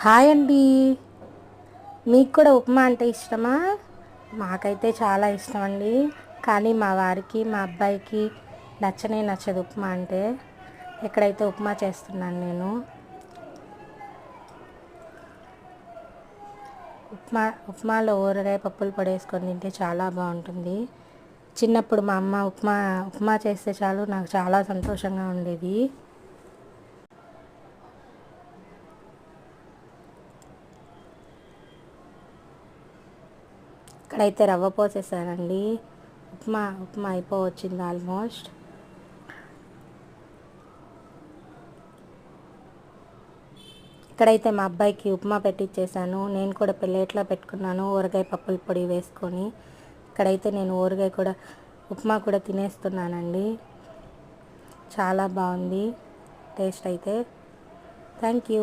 Hi అండి. మీకు కూడా ఉప్మా అంటే ఇష్టమా? మాకైతే చాలా ఇష్టం అండి. కానీ మా వారికి, మా అబ్బాయికి నచ్చదు ఉప్మా అంటే. ఇక్కడైతే ఉప్మా చేస్తున్నాను నేను. ఉప్మాలో ఊరగాయ పప్పులు పడేసుకొని తింటే చాలా బాగుంటుంది. చిన్నప్పుడు మా అమ్మ ఉప్మా చేస్తే చాలు నాకు చాలా సంతోషంగా ఉండేది. ఇక్కడైతే రవ్వ పోసేసానండి. ఉప్మా అయిపోవచ్చింది ఆల్మోస్ట్. ఇక్కడైతే మా అబ్బాయికి ఉప్మా పెట్టించేసాను. నేను కూడా ప్లేట్లో పెట్టుకున్నాను ఊరగాయ పప్పుల పొడి వేసుకొని. ఇక్కడైతే నేను ఉప్మా కూడా తినేస్తున్నానండి. చాలా బాగుంది టేస్ట్ అయితే. Thank you.